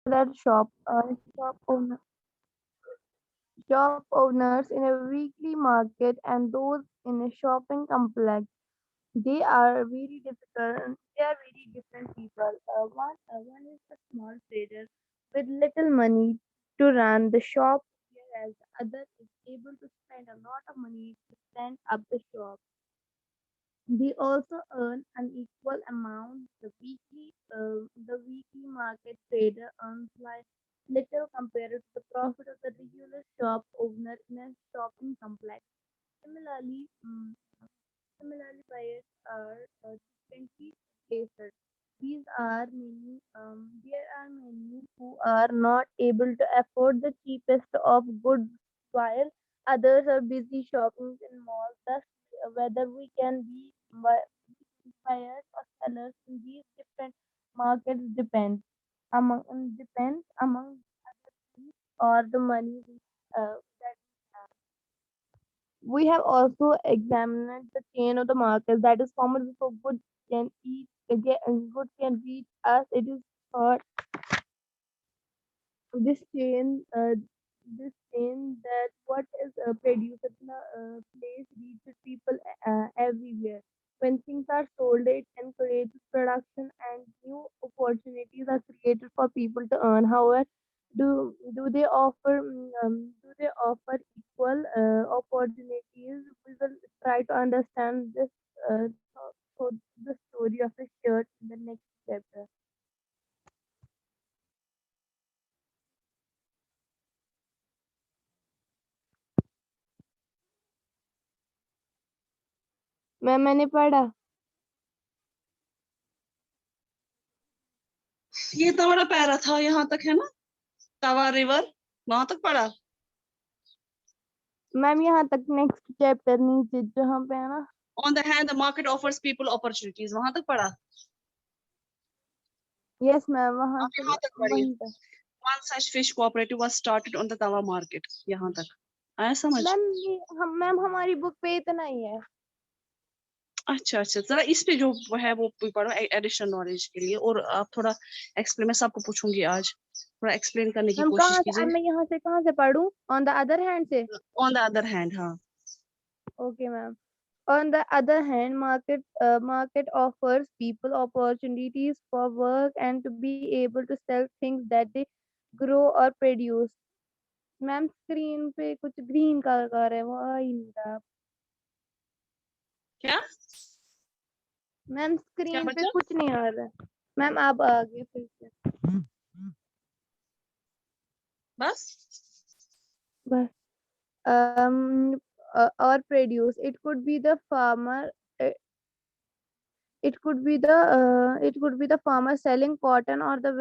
that shop owners in a weekly market and those in a shopping complex. They are very difficult. They are very different people. One is a small trader with little money to run the shop, whereas the other is able to spend a lot of money to stand up the shop. They also earn an equal amount. The weekly market trader earns like little compared to the profit of the regular shop owner in a shopping complex. Similarly, Similarly, buyers are differently placed. There are many who are not able to afford the cheapest of goods, while others are busy shopping in malls. Thus, whether we can be buyers or sellers in these different markets depends among or the money that we have also examined the chain of the market that is common before can eat goods can reach us. It is thought this chain uh, this chain that what is produced in a place reaches people everywhere. When things are sold, it encourages production and new opportunities are created for people to earn. However, do they offer equal opportunities? We will try to understand this so the story of a shirt in the next chapter. मैंने पढ़ा. ये तो बड़ा para था, यहाँ तक है ना, तवा रिवर, वहां तक पढ़ा। मैम यहाँ तक नेक्स्ट चैप्टर नीचे जहाँ पे है ना. On the hand, the market offers people opportunities, वहां तक पढ़ा। यस मैम वहाँ आप से यहाँ तक पढ़िए। वहीं तक. One such fish cooperative was started on the Tawa market, यहाँ तक आया समझ? मैम हमारी बुक पे इतना ही है. अच्छा अच्छा, जरा इस पे जो वो है वो भी पढ़ो एडिशनल नॉलेज के लिए, और आप थोड़ा एक्सप्लेन, मैं सबको पूछूंगी आज, थोड़ा एक्सप्लेन करने की मैम कोशिश कहाँ से अब कीजिए। मैं यहाँ से कहाँ से पढ़ूँ? ऑन द अदर हैंड से. ऑन द अदर हैंड, हाँ okay ma'am. On the other hand, market offers people opportunities for work and to be able to sell things that they grow or produce. Ma'am screen पे कुछ green colour है वो आ ही नहीं रहा. क्या ma'am क्या screen पे बच्चा? कुछ नहीं आ रहा है. मैम आप आ गए फिर से. बस बस. Or produce. It could be the farmer. It could be the farmer selling cotton or the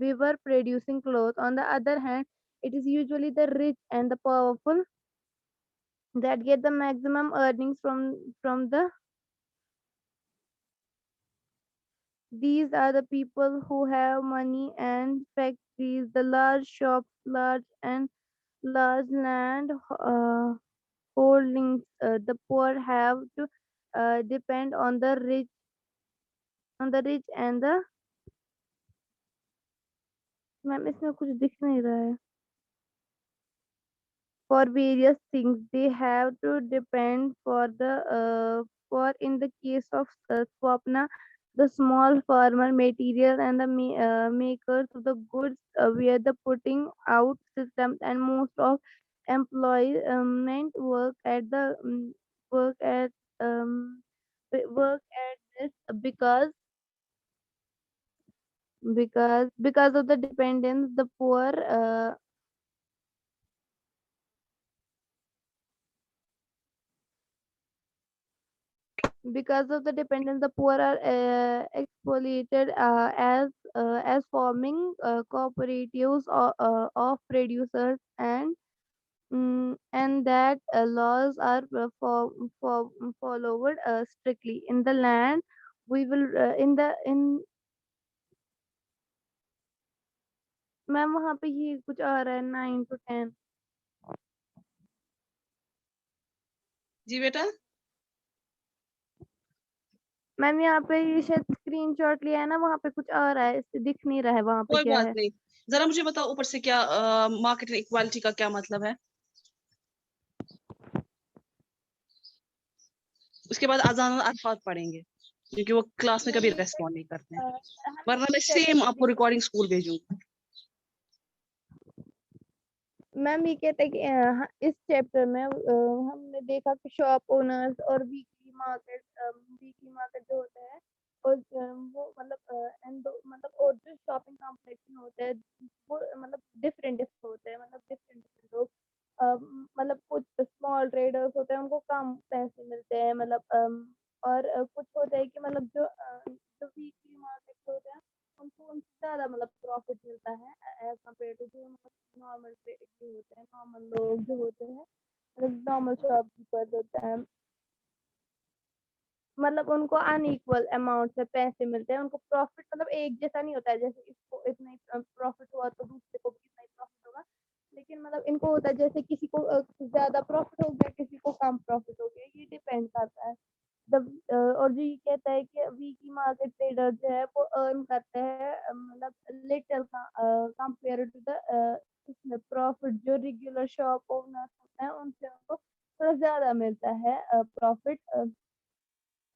weaver producing clothes. On the other hand, it is usually the rich and the powerful that get the maximum earnings from the. These are the people who have money and factories, the large shops, large land holdings. The poor have to depend on the rich and the. Ma'am इसमें कुछ दिख नहीं रहा है. For various things they have to depend for in the case of Swapna, the small farmer material and the makers of the goods where the putting out systems and most of employment work at um, work at this because of the dependence the poor because of the dependence the poor are exploited as forming cooperatives of producers and that laws are followed strictly in the land we will in ma'am वहाँ पे ये कुछ आ रहा है 9 to 10. जी बेटा, ma'am यहाँ पे ये शायद स्क्रीनशॉट लिया है ना, वहाँ पे कुछ आ रहा है, इससे दिख नहीं रहा है वहाँ पे कोई क्या बात है। नहीं, जरा मुझे बताओ ऊपर से क्या मार्केट इक्वालिटी का क्या मतलब है। उसके बाद अजान और अरफात पढ़ेंगे, क्योंकि वो क्लास में मैम कभी ये रेस्पॉन्ड नहीं करते हैं, हमने वरना मैं इस चैप्टर सेम में आपको देखा। रिकॉर्डिंग स्कूल भेजूंगी। मैम ये कहते हैं कि इस चैप्टर में हमने देखा कि शॉप ओनर्स और वीकली मार्केट जो होते हैं, और वो मतलब और जो शॉपिंग कॉम्प्लेक्स में होते हैं, वो मतलब डिफरेंट डिफरेंट होते हैं, मतलब डिफरेंट डिफरेंट लोग मतलब कुछ स्मॉल ट्रेडर्स होते हैं, उनको कम पैसे मिलते हैं, मतलब और कुछ होता है कि मतलब जो वीकली मार्केट होते हैं, उनको उनसे ज़्यादा मतलब प्रॉफिट मिलता है एज कम्पेयर टू जो नॉर्मल जो होते हैं, नॉर्मल लोग जो होते हैं, मतलब नॉर्मल शॉपकीपर्स होते हैं, मतलब उनको अनइक्वल अमाउंट में पैसे मिलते हैं, उनको प्रॉफिट मतलब एक जैसा नहीं होता है, जैसे इसको इतना ही प्रॉफिट हुआ तो दूसरे को भी इतना ही प्रॉफिट होगा, लेकिन मतलब इनको होता है जैसे किसी को ज्यादा प्रॉफिट हो गया, किसी को कम प्रॉफिट हो गया, ये डिपेंड करता है। और जो ये कहता है कि वीकली मार्केट ट्रेडर जो है वो अर्न करते हैं मतलब लिटिल कंपेयर टू द इसमें प्रॉफिट जो रेगुलर शॉप ओनर्स होते हैं उनसे उनको थोड़ा ज्यादा मिलता है प्रॉफिट।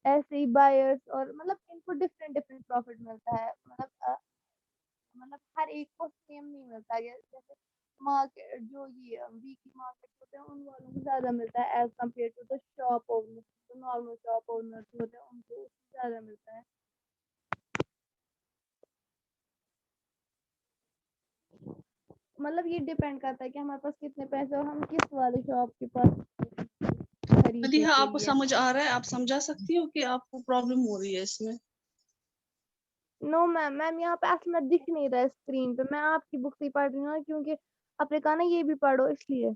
ऐसे ही बायर्स और मतलब इनको डिफरेंट डिफरेंट प्रॉफिट मिलता है, मतलब हर एक को सेम नहीं मिलता है, जैसे मार्केट जो ये वीकली मार्केट होते हैं उन वालों को ज्यादा मिलता है as compare to the shop owner, जो नॉर्मल शॉप ओनर्स होते हैं उनको ज्यादा मिलता है। मतलब ये डिपेंड करता है कि हमारे पास कितने पैसे और हम किस वाले शॉप के पास खरीदने मदीहा, के आपको लिए। समझ आ रहा है, आप समझा सकती हो कि आपको प्रॉब्लम हो रही है इसमें। नो मैम, मैम यहाँ पे असल में दिख नहीं रहा है स्क्रीन पे, मैं आपकी बुक से ही पढ़ रही हूँ ना, क्योंकि आपने कहा ना ये भी पढ़ो इसलिए।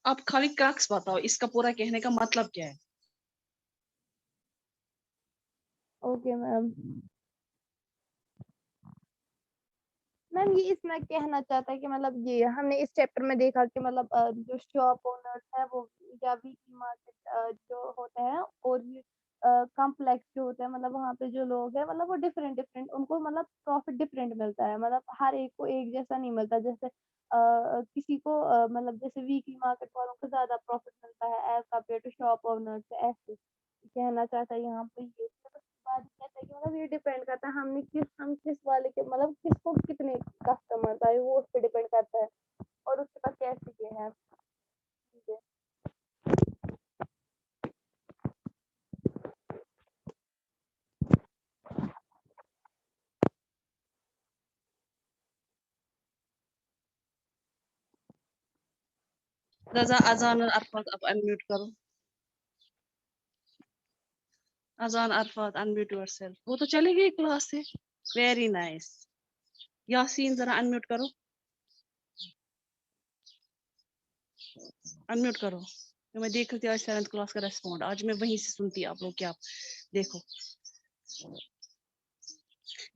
आप खाली क्रक्स बताओ, इसका पूरा कहने का मतलब क्या है। Okay ma'am. मैम ये इसमें कहना चाहता है कि मतलब ये हमने इस चैप्टर में देखा कि मतलब जो शॉप ओनर्स है वो या वीकली मार्केट जो होते हैं, और ये कॉम्प्लेक्स जो होते हैं, मतलब वहाँ पे जो लोग हैं मतलब वो डिफरेंट डिफरेंट उनको मतलब प्रॉफिट डिफरेंट मिलता है, मतलब हर एक को एक जैसा नहीं मिलता, जैसे किसी को मतलब जैसे वीकली मार्केट वालों को ज्यादा प्रॉफिट मिलता है as compare to shop owners, ऐसे कहना चाहता है यहाँ पे ये। बाद में कहता है कि मतलब ये डिपेंड करता है हम किस वाले के मतलब किसको कितने कस्टमर आए वो उस पर डिपेंड करता है, और उसके पास कैसे ये है चीजें। रजा, अजान और अरफात आप अनम्यूट करो। अजान, अरफात, अनम्यूट योरसेल्फ। वो तो चले गए क्लास से। Very nice. यासीन, जरा अनम्यूट करो, अनम्यूट करो। तो मैं देख रही थी आज 7th क्लास का रेस्पॉन्ड, आज मैं वहीं से सुनती आप लोग क्या देखो।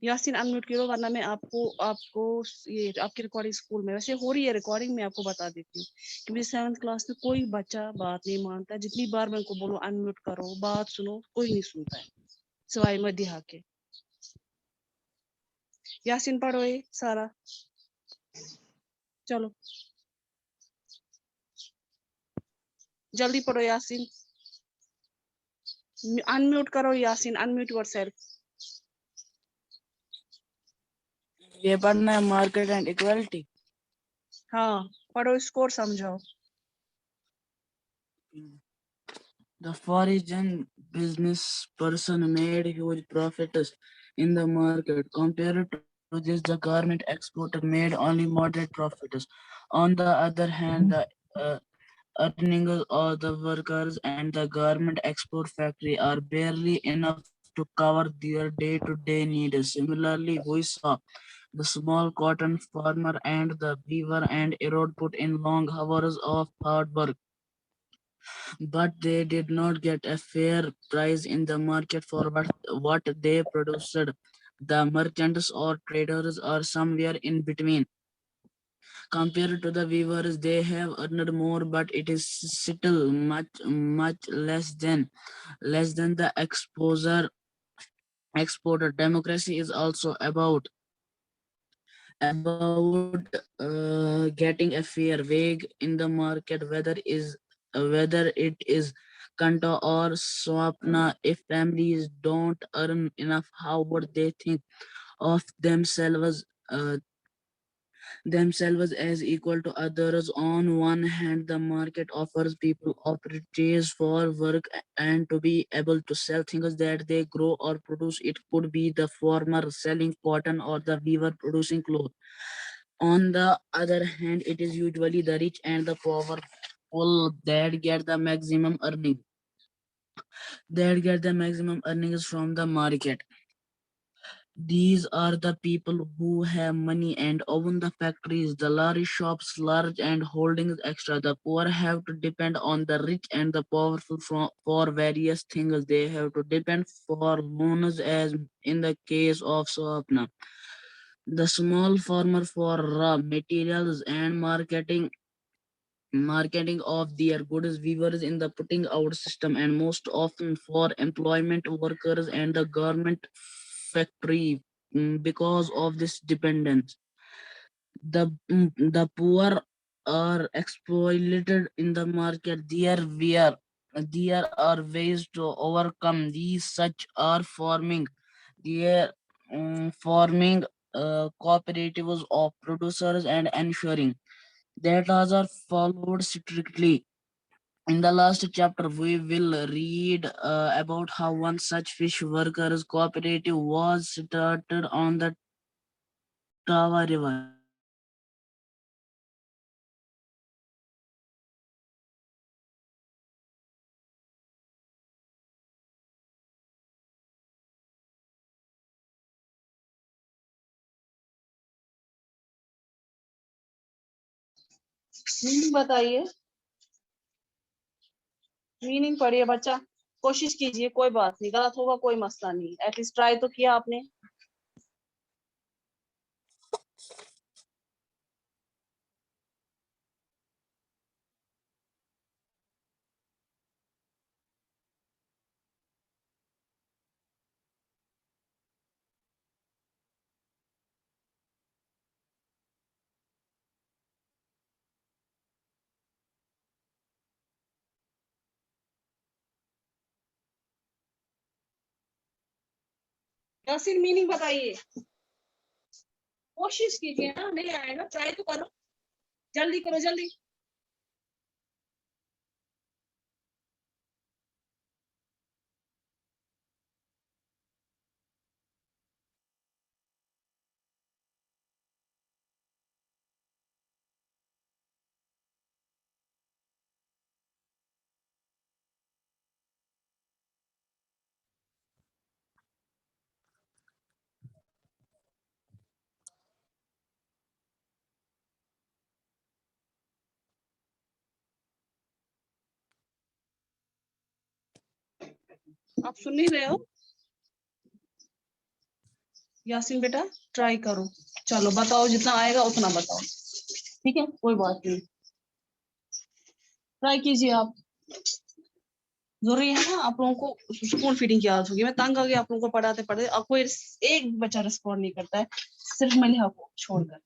यासीन अनम्यूट करो, वरना मैं आपको आपको ये आपकी रिकॉर्डिंग स्कूल में वैसे हो रही है रिकॉर्डिंग, मैं आपको बता देती हूँ कि मुझे 7th क्लास में कोई बच्चा बात नहीं मानता, जितनी बार मैं उनको बोलूँ अनम्यूट करो, बात सुनो, कोई नहीं सुनता है सिवाय मदिहा के। यासीन पढ़ो ये सारा, चलो जल्दी पढ़ो यासीन। अनम्यूट करो यासीन, अनम्यूट योरसेल्फ। ये पढ़ना है मार्केट एंड इक्वालिटी। हाँ पढ़ो, स्कोर समझाओ। The foreign business person made huge profits in the market. Compared to this, the garment exporter made only moderate profits. On the other hand, the earnings of the workers and the garment export factory are barely enough to cover their day-to-day needs. Similarly, we saw the small cotton farmer and the weaver and erode put in long hours of hard work, but they did not get a fair price in the market for what they produced. The merchants or traders are somewhere in between. Compared to the weavers, they have earned more, but it is still much less than the exporter. Democracy is also about getting a fair wage in the market, whether it is Kanto or Swapna. If families don't earn enough, how would they think of themselves as equal to others? On one hand, the market offers people opportunities for work and to be able to sell things that they grow or produce. It could be the farmer selling cotton or the weaver producing clothes. On the other hand, it is usually the rich and the powerful that get the maximum earnings from the market. These are the people who have money and own the factories, the large shops, large and holdings extra. The poor have to depend on the rich and the powerful for various things. They have to depend for loans, as in the case of Swapna. The small farmer for raw materials and marketing of their goods, weavers in the putting out system, and most often for employment workers and the garment factory. Because of this dependence, the poor are exploited in the market. There are ways to overcome these, such are there forming cooperatives of producers and ensuring that laws are followed strictly. In the last chapter, we will read about how one such fish workers cooperative was started on the Tava River. Meaning बताइए, meaning पढ़िए बच्चा, कोशिश कीजिए, कोई बात नहीं, गलत होगा कोई मसला नहीं, एटलीस्ट ट्राई तो किया आपने। यासिर मीनिंग बताइए, कोशिश कीजिए ना, नहीं आएगा ट्राई तो करो, जल्दी करो जल्दी। आप सुन नहीं रहे हो? यासीन बेटा ट्राई करो, चलो बताओ, जितना आएगा उतना बताओ, ठीक है, कोई बात नहीं, ट्राई कीजिए आप। जरूरी है ना आप लोगों को स्कूल फीडिंग की आदत होगी, मैं तंग आ गई आप लोगों को पढ़ाते पढ़ाते, अब कोई एक भी बच्चा रिस्पॉन्ड नहीं करता है, सिर्फ मलिहा को छोड़कर।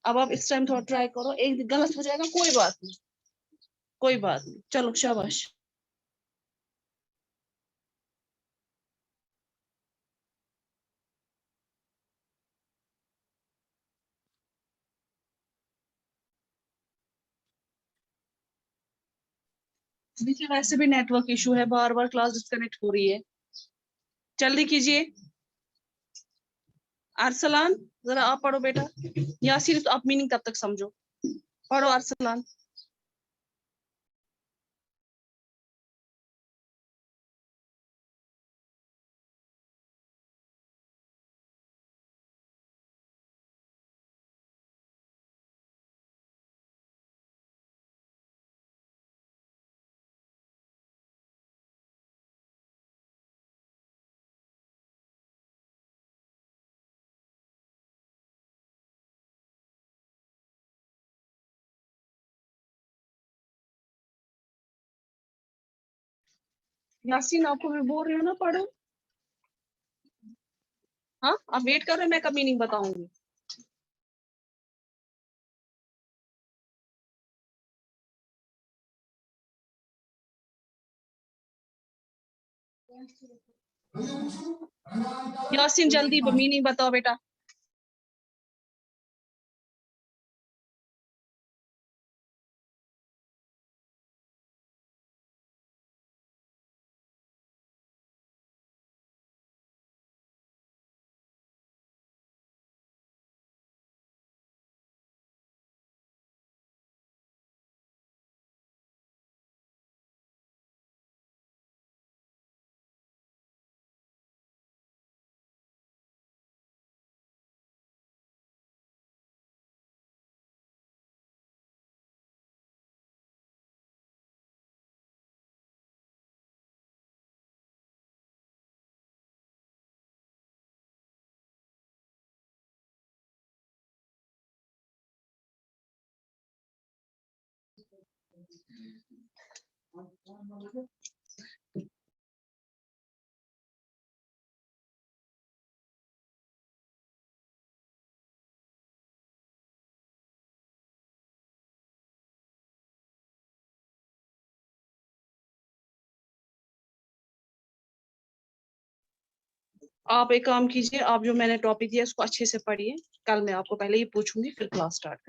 अब आप इस टाइम थोड़ा ट्राई करो, एक दिन गलत हो जाएगा कोई बात नहीं, कोई बात नहीं, चलो शाबाश। देखिए वैसे भी नेटवर्क इशू है, बार बार क्लास डिस्कनेक्ट हो रही है, जल्दी कीजिए। अरसलान जरा आप पढ़ो बेटा, या सिर्फ आप मीनिंग तब तक समझो, पढ़ो अरसलान। यासीन आपको मैं बोल रही हूँ ना पढ़ो. हाँ आप वेट कर रहे हैं, मैं कब मीनिंग बताऊंगी. यासीन जल्दी मीनिंग बताओ बेटा. आप एक काम कीजिए, आप जो मैंने टॉपिक दिया उसको अच्छे से पढ़िए. कल मैं आपको पहले ही पूछूंगी, फिर क्लास स्टार्ट.